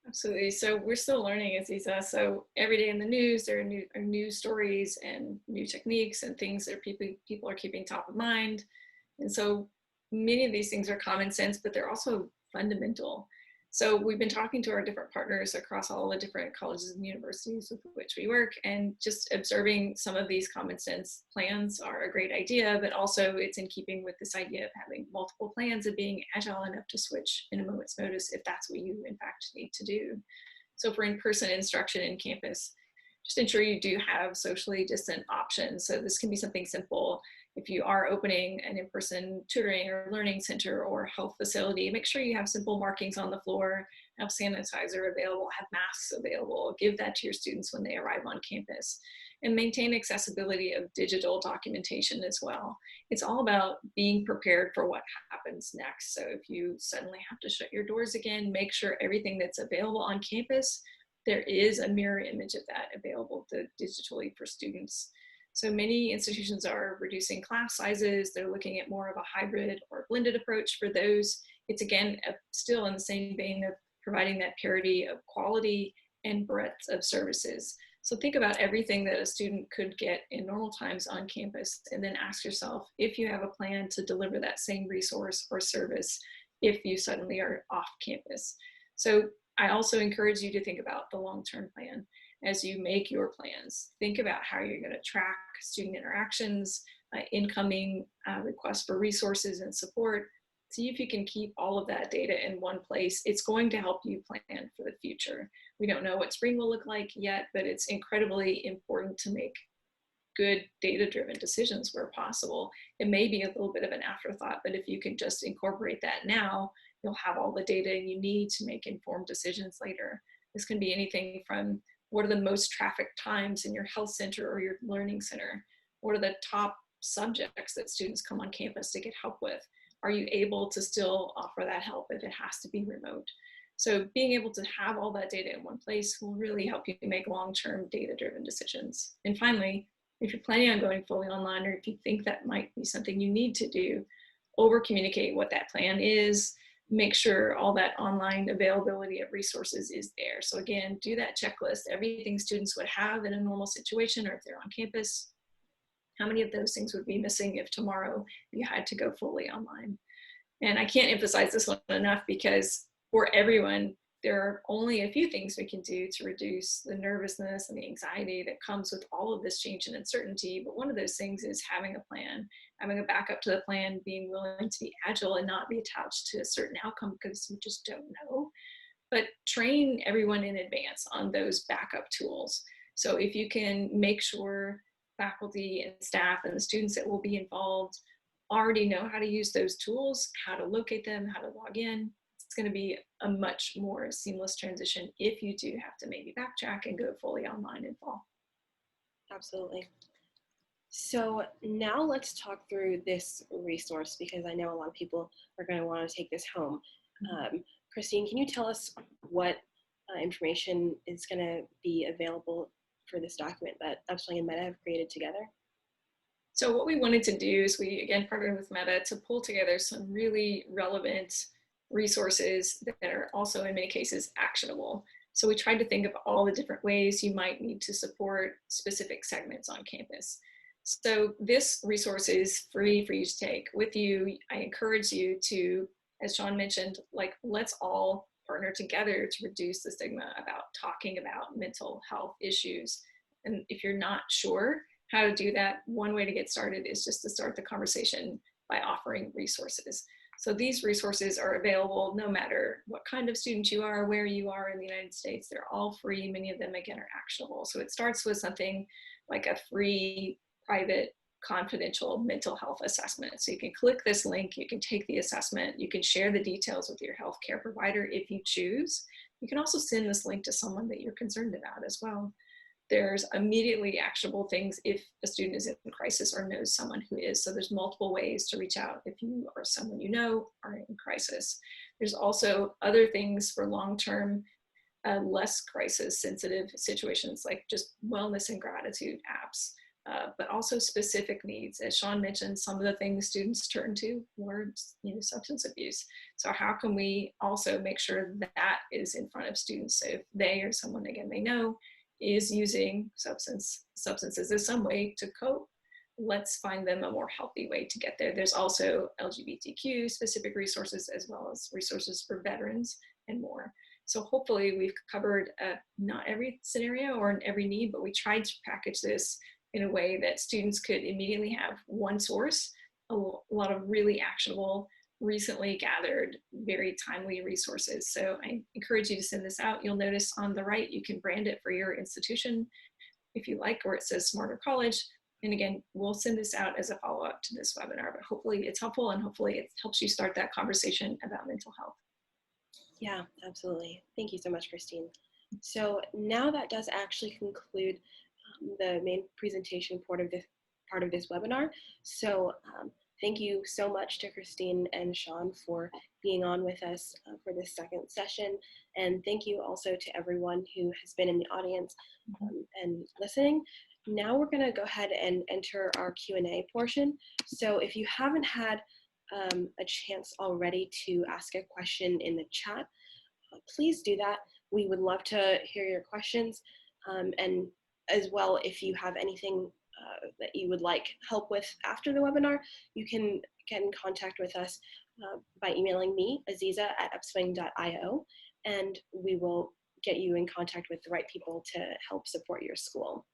B: Absolutely. So we're still learning, Aziza. So every day in the news, there are news stories and new techniques and things that people are keeping top of mind. And so many of these things are common sense, but they're also fundamental. So we've been talking to our different partners across all the different colleges and universities with which we work, and just observing some of these common sense plans are a great idea, but also it's in keeping with this idea of having multiple plans and being agile enough to switch in a moment's notice if that's what you in fact need to do. So for in-person instruction in campus, just ensure you do have socially distant options. So this can be something simple. If you are opening an in-person tutoring or learning center or health facility, make sure you have simple markings on the floor, have sanitizer available, have masks available, give that to your students when they arrive on campus, and maintain accessibility of digital documentation as well. It's all about being prepared for what happens next. So if you suddenly have to shut your doors again, make sure everything that's available on campus, there is a mirror image of that available digitally for students. So many institutions are reducing class sizes. They're looking at more of a hybrid or blended approach for those. It's again, still in the same vein of providing that parity of quality and breadth of services. So think about everything that a student could get in normal times on campus, and then ask yourself if you have a plan to deliver that same resource or service if you suddenly are off campus. So I also encourage you to think about the long-term plan. As you make your plans, think about how you're going to track student interactions, incoming requests for resources and support. See if you can keep all of that data in one place. It's going to help you plan for the future. We don't know what spring will look like yet, but it's incredibly important to make good data-driven decisions where possible. It may be a little bit of an afterthought, but if you can just incorporate that now, you'll have all the data you need to make informed decisions later. This can be anything from what are the most trafficked times in your health center or your learning center? What are the top subjects that students come on campus to get help with? Are you able to still offer that help if it has to be remote? So being able to have all that data in one place will really help you make long-term data-driven decisions. And finally, if you're planning on going fully online, or if you think that might be something you need to do, over-communicate what that plan is. Make sure all that online availability of resources is there. So again, do that checklist, everything students would have in a normal situation or if they're on campus. How many of those things would be missing if tomorrow you had to go fully online? And I can't emphasize this one enough, because for everyone, there are only a few things we can do to reduce the nervousness and the anxiety that comes with all of this change and uncertainty. But one of those things is having a plan, having a backup to the plan, being willing to be agile and not be attached to a certain outcome because we just don't know. But train everyone in advance on those backup tools. So if you can make sure faculty and staff and the students that will be involved already know how to use those tools, how to locate them, how to log in, it's going to be a much more seamless transition if you do have to maybe backtrack and go fully online in fall.
A: Absolutely. So now let's talk through this resource, because I know a lot of people are going to want to take this home. Christine, can you tell us what information is going to be available for this document that Upswing and META have created together?
B: So what we wanted to do is we, again, partnered with META to pull together some really relevant resources that are also in many cases actionable. So we tried to think of all the different ways you might need to support specific segments on campus. So this resource is free for you to take with you. I encourage you to, as Sean mentioned, let's all partner together to reduce the stigma about talking about mental health issues. And if you're not sure how to do that, one way to get started is just to start the conversation by offering resources. So these resources are available no matter what kind of student you are, where you are in the United States. They're all free. Many of them, again, are actionable. So it starts with something like a free, private, confidential mental health assessment. So you can click this link, you can take the assessment, you can share the details with your healthcare provider if you choose. You can also send this link to someone that you're concerned about as well. There's immediately actionable things if a student is in crisis or knows someone who is. So there's multiple ways to reach out if you or someone you know are in crisis. There's also other things for long-term, less crisis-sensitive situations, like just wellness and gratitude apps, but also specific needs. As Sean mentioned, some of the things students turn to were substance abuse. So how can we also make sure that is in front of students? So if they or someone, again, they know, is using substances as some way to cope, let's find them a more healthy way to get there. There's also LGBTQ specific resources as well as resources for veterans and more. So hopefully we've covered not every scenario or every need, but we tried to package this in a way that students could immediately have one source, a lot of really actionable, recently gathered, very timely resources. So I encourage you to send this out. You'll notice on the right, you can brand it for your institution if you like, or it says Smarter College. And again, we'll send this out as a follow-up to this webinar, but hopefully it's helpful and hopefully it helps you start that conversation about mental health.
A: Yeah, absolutely. Thank you so much, Christine. So now that does actually conclude the main presentation part of this webinar. So thank you so much to Christine and Shann for being on with us for this second session. And thank you also to everyone who has been in the audience and listening. Now we're going to go ahead and enter our Q&A portion. So if you haven't had a chance already to ask a question in the chat, please do that. We would love to hear your questions. And as well, if you have anything that you would like help with after the webinar, you can get in contact with us by emailing me, Aziza, at upswing.io, and we will get you in contact with the right people to help support your school.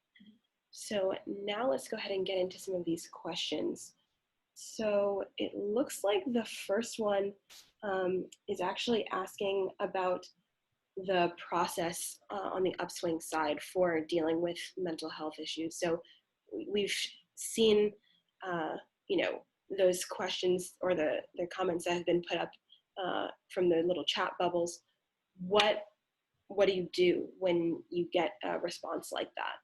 A: So now let's go ahead and get into some of these questions. So it looks like the first one is actually asking about the process on the Upswing side for dealing with mental health issues. So we've seen, you know, those questions or the comments that have been put up from the little chat bubbles. What do you do when you get a response like that?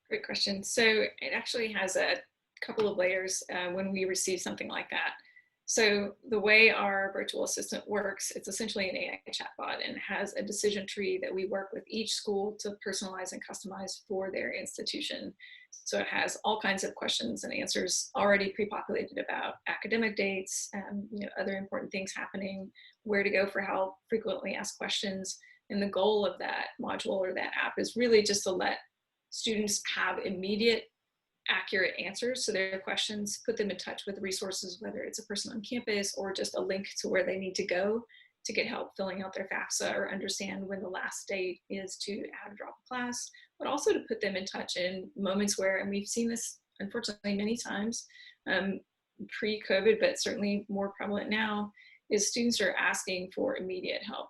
B: Great question. So it actually has a couple of layers when we receive something like that. So the way our virtual assistant works, it's essentially an AI chatbot and has a decision tree that we work with each school to personalize and customize for their institution. So it has all kinds of questions and answers already pre-populated about academic dates, you know, other important things happening, where to go for help, frequently asked questions. And the goal of that module or that app is really just to let students have immediate, accurate answers to their questions, put them in touch with resources, whether it's a person on campus or just a link to where they need to go to get help filling out their FAFSA or understand when the last date is to add or drop a class, but also to put them in touch in moments where, and we've seen this unfortunately many times pre-COVID, but certainly more prevalent now, is students are asking for immediate help.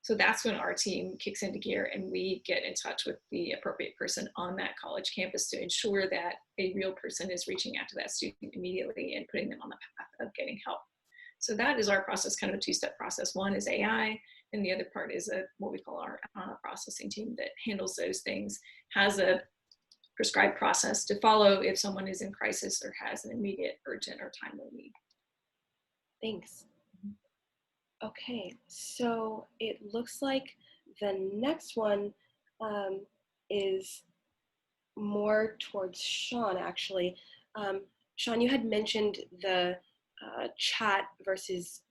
B: So that's when our team kicks into gear and we get in touch with the appropriate person on that college campus to ensure that a real person is reaching out to that student immediately and putting them on the path of getting help. So that is our process, kind of a two-step process. One is AI, and the other part is what we call our processing team that handles those things, has a prescribed process to follow if someone is in crisis or has an immediate, urgent, or timely need.
A: Thanks. Okay, so it looks like the next one is more towards Shann, actually. Shann, you had mentioned the chat versus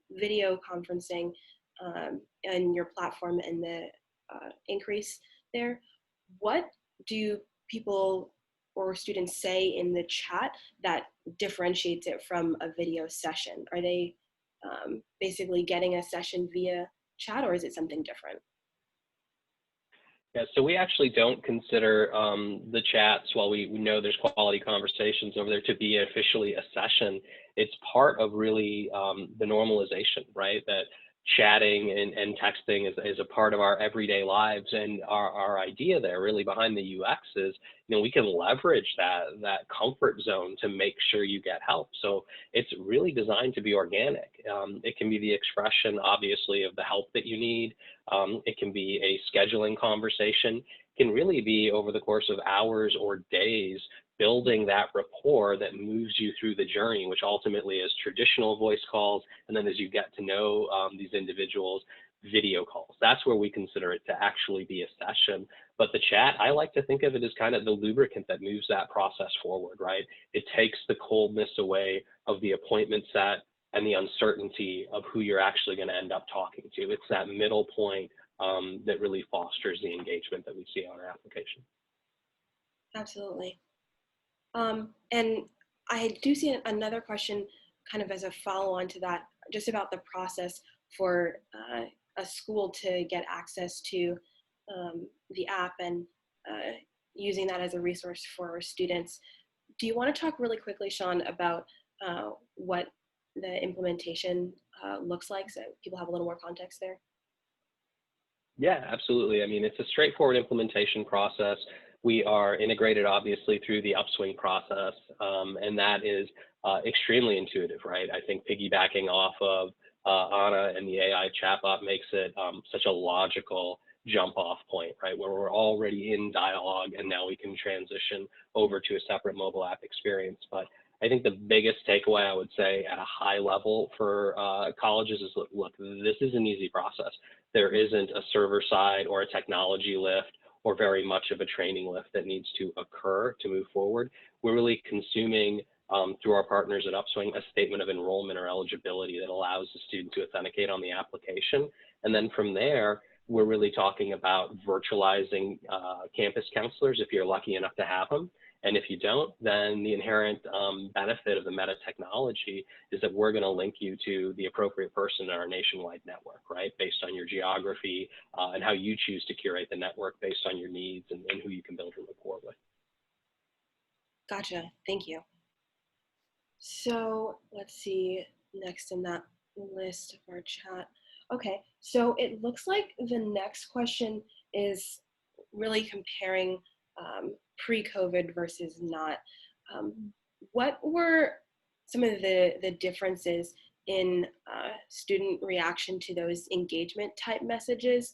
A: video conferencing and your platform and the increase there. What do people or students say in the chat that differentiates it from a video session? Are they basically getting a session via chat, or is it something different?
C: Yeah, so we actually don't consider the chats, while we know there's quality conversations over there, to be officially a session. It's part of really the normalization, right? That chatting and texting is a part of our everyday lives, and our idea there really behind the UX is, you know, we can leverage that comfort zone to make sure you get help. So it's really designed to be organic. It can be the expression, obviously, of the help that you need. It can be a scheduling conversation. It can really be over the course of hours or days, building that rapport that moves you through the journey, which ultimately is traditional voice calls, and then as you get to know these individuals, video calls. That's where we consider it to actually be a session. But the chat, I like to think of it as kind of the lubricant that moves that process forward, right? It takes the coldness away of the appointment set and the uncertainty of who you're actually going to end up talking to. It's that middle point that really fosters the engagement that we see on our application.
A: Absolutely. And I do see another question kind of as a follow-on to that, just about the process for a school to get access to the app and using that as a resource for students. Do you want to talk really quickly, Shann, about what the implementation looks like so people have a little more context there?
C: Yeah, absolutely. I mean, it's a straightforward implementation process. We are integrated, obviously, through the Upswing process, and that is extremely intuitive, right? I think piggybacking off of Anna and the AI chatbot makes it such a logical jump off point, right? Where we're already in dialogue and now we can transition over to a separate mobile app experience. But I think the biggest takeaway I would say at a high level for colleges is, look, this is an easy process. There isn't a server side or a technology lift or very much of a training lift that needs to occur to move forward. We're really consuming through our partners at Upswing a statement of enrollment or eligibility that allows the student to authenticate on the application. And then from there, we're really talking about virtualizing campus counselors if you're lucky enough to have them. And if you don't, then the inherent benefit of the Meta technology is that we're going to link you to the appropriate person in our nationwide network, right? Based on your geography and how you choose to curate the network based on your needs and who you can build a rapport with.
A: Gotcha. Thank you. So let's see next in that list of our chat. Okay, so it looks like the next question is really comparing pre-COVID versus not. What were some of the differences in student reaction to those engagement type messages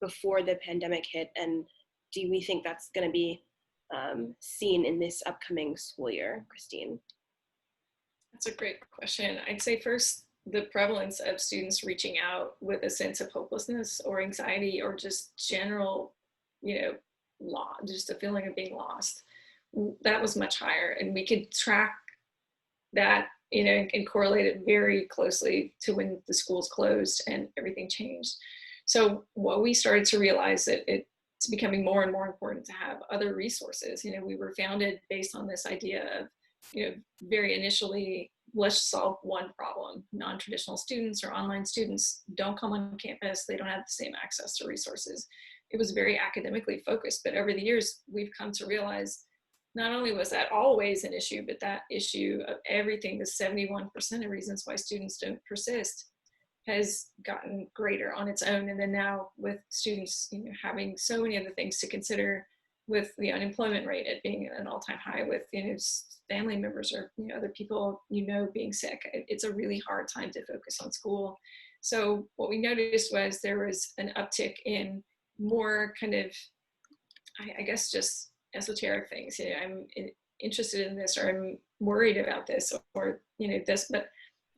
A: before the pandemic hit? And do we think that's going to be seen in this upcoming school year, Christine?
B: That's a great question. I'd say first, the prevalence of students reaching out with a sense of hopelessness or anxiety or just general, just a feeling of being lost, that was much higher. And we could track that, and correlate it very closely to when the schools closed and everything changed. So what we started to realize that it's becoming more and more important to have other resources. We were founded based on this idea of, very initially, let's solve one problem. Non-traditional students or online students don't come on campus. They don't have the same access to resources. It was very academically focused, but over the years, we've come to realize not only was that always an issue, but that issue of everything, the 71% of reasons why students don't persist, has gotten greater on its own. And then now with students having so many other things to consider, with the unemployment rate at being at an all-time high, with family members or other people being sick, it's a really hard time to focus on school. So what we noticed was there was an uptick in more kind of, I guess, just esoteric things. I'm interested in this, or I'm worried about this, or this, but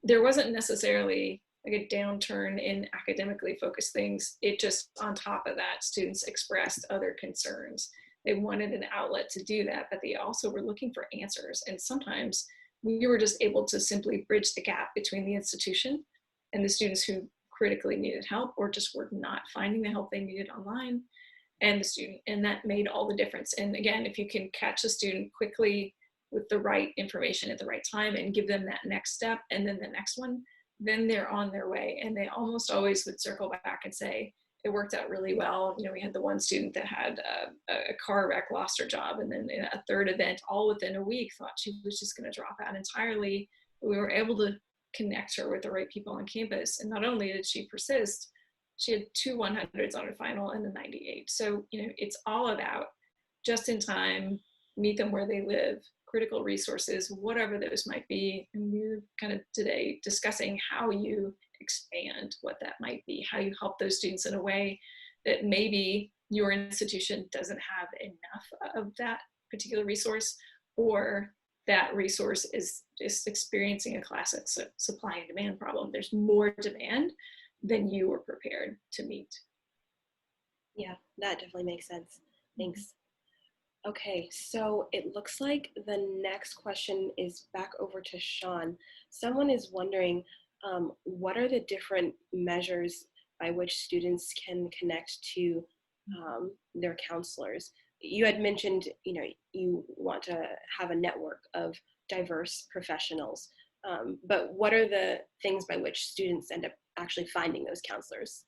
B: there wasn't necessarily like a downturn in academically focused things. It just, on top of that, students expressed other concerns. They wanted an outlet to do that, but they also were looking for answers. And sometimes we were just able to simply bridge the gap between the institution and the students who critically needed help or just were not finding the help they needed online, and the student. And that made all the difference. And again, if you can catch a student quickly with the right information at the right time and give them that next step and then the next one, then they're on their way. And they almost always would circle back and say, it worked out really well. We had the one student that had a car wreck, lost her job, and then in a third event, all within a week, thought she was just going to drop out entirely. We were able to connect her with the right people on campus. And not only did she persist, she had 2 100s on her final and a 98. So, it's all about just in time, meet them where they live, critical resources, whatever those might be. And we're kind of today discussing how you expand what that might be, how you help those students in a way that maybe your institution doesn't have enough of that particular resource, or that resource is just experiencing a classic supply and demand problem. There's more demand than you were prepared to meet.
A: Yeah, that definitely makes sense. Thanks. Okay, so it looks like the next question is back over to Shann. Someone is wondering, what are the different measures by which students can connect to their counselors? You had mentioned, you want to have a network of diverse professionals. but what are the things by which students end up actually finding those counselors?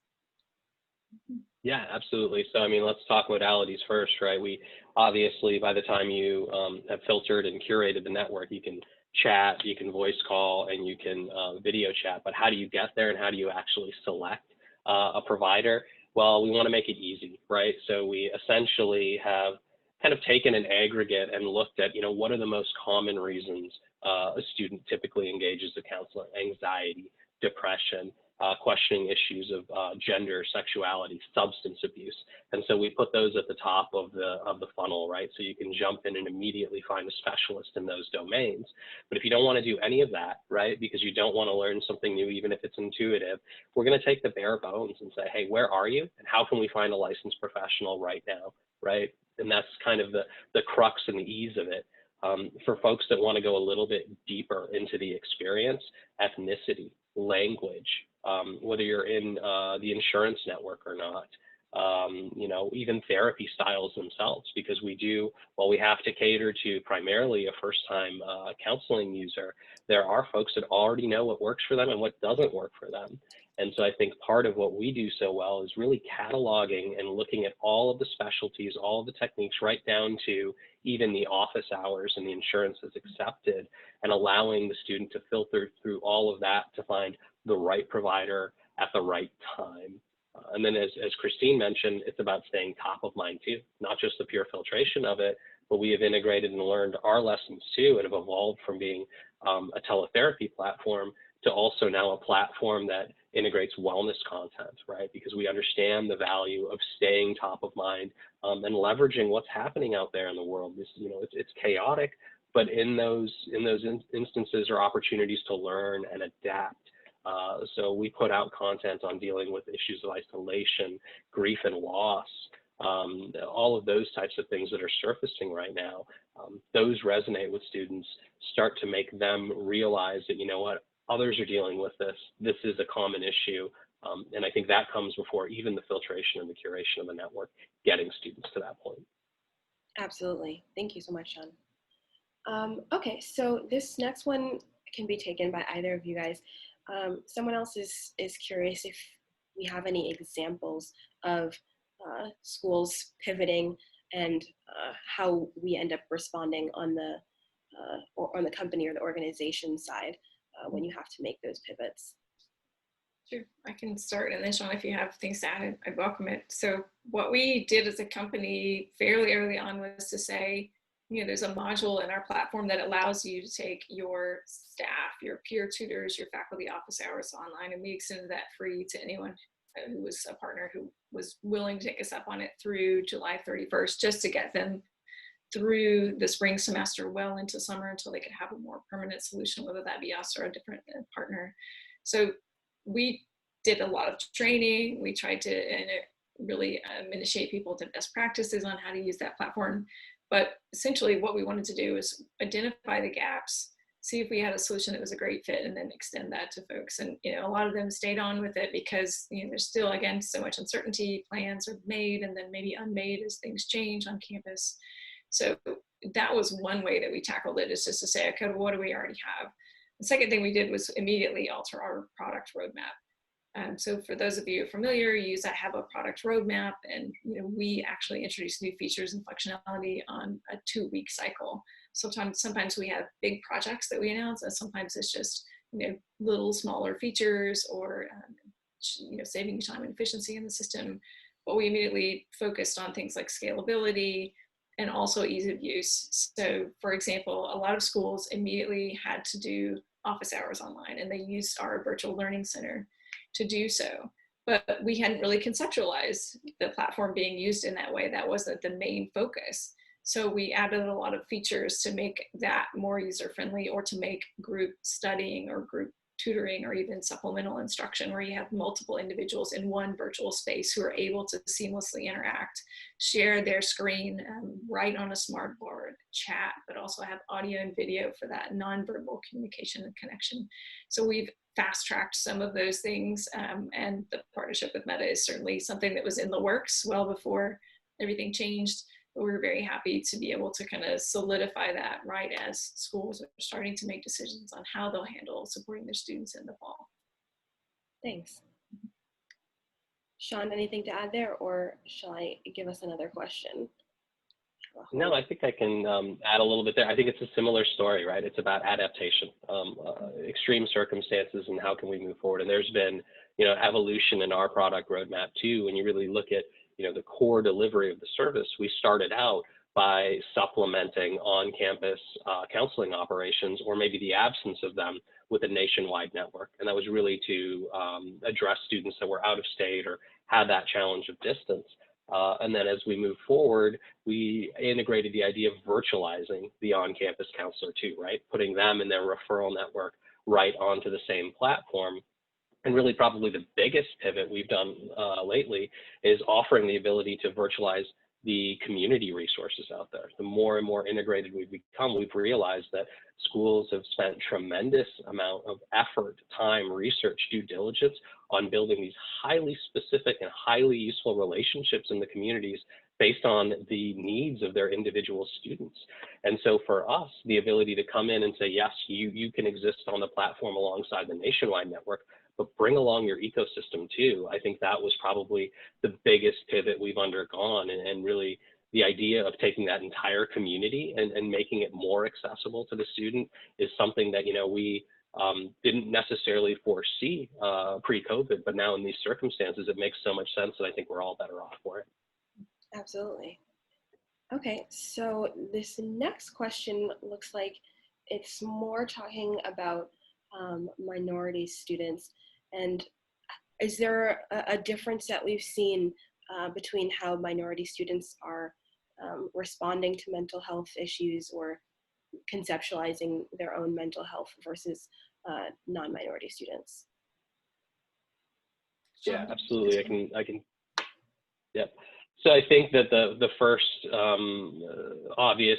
C: Yeah, absolutely. So, I mean, let's talk modalities first, right? We obviously, by the time you have filtered and curated the network, you can chat, you can voice call, and you can video chat. But how do you get there, and how do you actually select a provider? Well, we want to make it easy, right? So we essentially have kind of taken an aggregate and looked at, what are the most common reasons a student typically engages a counselor: anxiety, depression, questioning issues of gender, sexuality, substance abuse. And so we put those at the top of the funnel, right? So you can jump in and immediately find a specialist in those domains. But if you don't want to do any of that, right, because you don't want to learn something new, even if it's intuitive, we're going to take the bare bones and say, hey, where are you? And how can we find a licensed professional right now, right? And that's kind of the crux and the ease of it. For folks that want to go a little bit deeper into the experience, ethnicity, language, whether you're in the insurance network or not, even therapy styles themselves, because while we have to cater to primarily a first-time counseling user, there are folks that already know what works for them and what doesn't work for them. And so I think part of what we do so well is really cataloging and looking at all of the specialties, all of the techniques, right down to even the office hours and the insurance is accepted, and allowing the student to filter through all of that to find the right provider at the right time. And then as Christine mentioned, it's about staying top of mind too, not just the pure filtration of it, but we have integrated and learned our lessons too, and have evolved from being a teletherapy platform to also now a platform that integrates wellness content, right? Because we understand the value of staying top of mind and leveraging what's happening out there in the world. It's chaotic, but in those instances are opportunities to learn and adapt. So we put out content on dealing with issues of isolation, grief and loss, all of those types of things that are surfacing right now. Those resonate with students, start to make them realize that, others are dealing with this. This is a common issue. And I think that comes before even the filtration and the curation of the network, getting students to that point.
A: Absolutely. Thank you so much, Shann. Okay, so this next one can be taken by either of you guys. Someone else is curious if we have any examples of schools pivoting and how we end up responding on the company or the organization side when you have to make those pivots.
B: Sure, I can start, and then Shann, if you have things to add, I welcome it. So what we did as a company fairly early on was to say, there's a module in our platform that allows you to take your staff, your peer tutors, your faculty office hours online, and we extended that free to anyone who was a partner who was willing to take us up on it through July 31st, just to get them through the spring semester well into summer until they could have a more permanent solution, whether that be us or a different partner. So we did a lot of training. We tried to really initiate people to best practices on how to use that platform. But essentially what we wanted to do is identify the gaps, see if we had a solution that was a great fit, and then extend that to folks. And a lot of them stayed on with it because there's still, again, so much uncertainty. Plans are made and then maybe unmade as things change on campus. So that was one way that we tackled it, is just to say, okay, what do we already have? The second thing we did was immediately alter our product roadmap. So for those of you familiar, you have a product roadmap, and we actually introduce new features and functionality on a 2-week cycle. Sometimes we have big projects that we announce, and sometimes it's just little smaller features or saving time and efficiency in the system. But we immediately focused on things like scalability and also ease of use. So for example, a lot of schools immediately had to do office hours online, and they used our virtual learning center to do so. But we hadn't really conceptualized the platform being used in that way. That wasn't the main focus. So we added a lot of features to make that more user-friendly, or to make group studying or group tutoring or even supplemental instruction, where you have multiple individuals in one virtual space who are able to seamlessly interact, share their screen, write on a smart board, chat, but also have audio and video for that nonverbal communication and connection. So we've fast-tracked some of those things, and the partnership with META is certainly something that was in the works well before everything changed. but we're very happy to be able to kind of solidify that right as schools are starting to make decisions on how they'll handle supporting their students in the fall.
A: Thanks. Shann, anything to add there, or shall I give us another question?
C: No, I think I can add a little bit there. I think it's a similar story, right? It's about adaptation, extreme circumstances, and how can we move forward. And there's been, evolution in our product roadmap too. When you really look at, the core delivery of the service, we started out by supplementing on-campus counseling operations, or maybe the absence of them, with a nationwide network. And that was really to address students that were out of state or had that challenge of distance. And then as we move forward, we integrated the idea of virtualizing the on-campus counselor too, right? Putting them and their referral network right onto the same platform. And really probably the biggest pivot we've done lately is offering the ability to virtualize the community resources out there. The more and more integrated we've become, we've realized that schools have spent tremendous amount of effort, time, research, due diligence on building these highly specific and highly useful relationships in the communities based on the needs of their individual students. And so for us, the ability to come in and say, yes, you can exist on the platform alongside the nationwide network, but bring along your ecosystem too. I think that was probably the biggest pivot we've undergone, and really the idea of taking that entire community and making it more accessible to the student is something that, we didn't necessarily foresee pre-COVID, but now in these circumstances, it makes so much sense that I think we're all better off for it.
A: Absolutely. Okay, so this next question looks like it's more talking about minority students. And is there a difference that we've seen between how minority students are responding to mental health issues or conceptualizing their own mental health versus non-minority students?
C: Yeah, absolutely. I can. Yep. So I think that the first obvious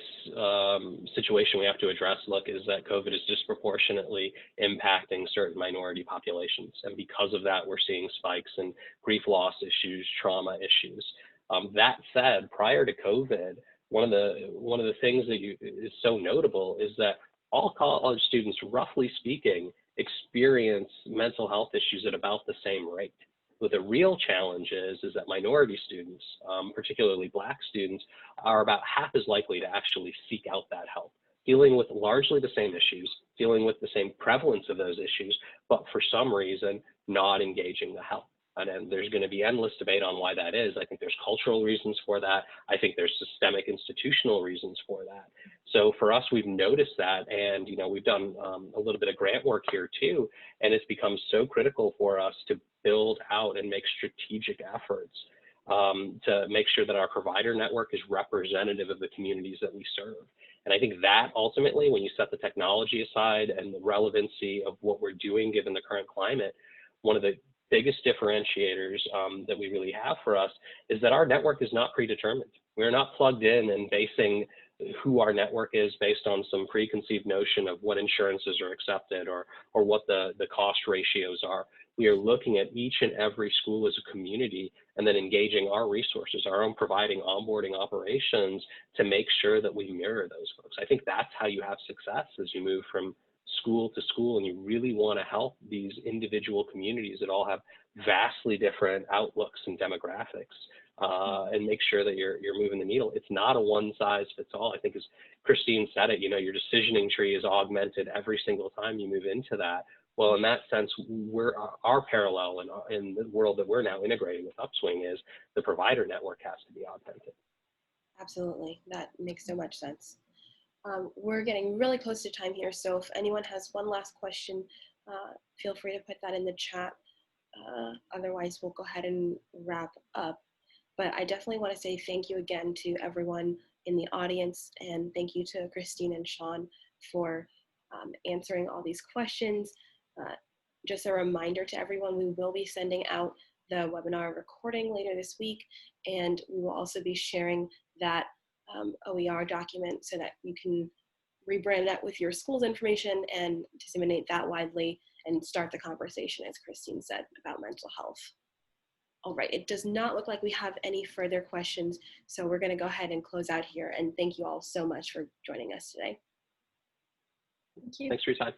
C: situation we have to address, is that COVID is disproportionately impacting certain minority populations. And because of that, we're seeing spikes in grief loss issues, trauma issues. That said, prior to COVID, one of the things that is so notable is that all college students, roughly speaking, experience mental health issues at about the same rate. What the real challenge is that minority students, particularly Black students, are about half as likely to actually seek out that help, dealing with largely the same issues, dealing with the same prevalence of those issues, but for some reason, not engaging the help. And there's going to be endless debate on why that is. I think there's cultural reasons for that. I think there's systemic institutional reasons for that. So for us, we've noticed that, and we've done a little bit of grant work here too, and it's become so critical for us to build out and make strategic efforts to make sure that our provider network is representative of the communities that we serve. And I think that ultimately, when you set the technology aside and the relevancy of what we're doing given the current climate, one of the biggest differentiators that we really have for us is that our network is not predetermined. We're not plugged in and basing who our network is based on some preconceived notion of what insurances are accepted or what the cost ratios are. We are looking at each and every school as a community and then engaging our resources, our own providing onboarding operations to make sure that we mirror those folks. I think that's how you have success as you move from school to school, and you really want to help these individual communities that all have vastly different outlooks and demographics, and make sure that you're moving the needle. It's not a one size fits all. I think as Christine said it, your decisioning tree is augmented every single time you move into that. Well, in that sense, our parallel in the world that we're now integrating with Upswing is the provider network has to be augmented.
A: Absolutely, that makes so much sense. We're getting really close to time here, so if anyone has one last question, feel free to put that in the chat. Otherwise, we'll go ahead and wrap up. But I definitely want to say thank you again to everyone in the audience, and thank you to Christine and Shann for answering all these questions. Just a reminder to everyone, we will be sending out the webinar recording later this week, and we will also be sharing that OER document so that you can rebrand that with your school's information and disseminate that widely and start the conversation, as Christine said, about mental health. All right, it does not look like we have any further questions, so we're going to go ahead and close out here. And thank you all so much for joining us today.
B: Thank you.
C: Thanks for your time.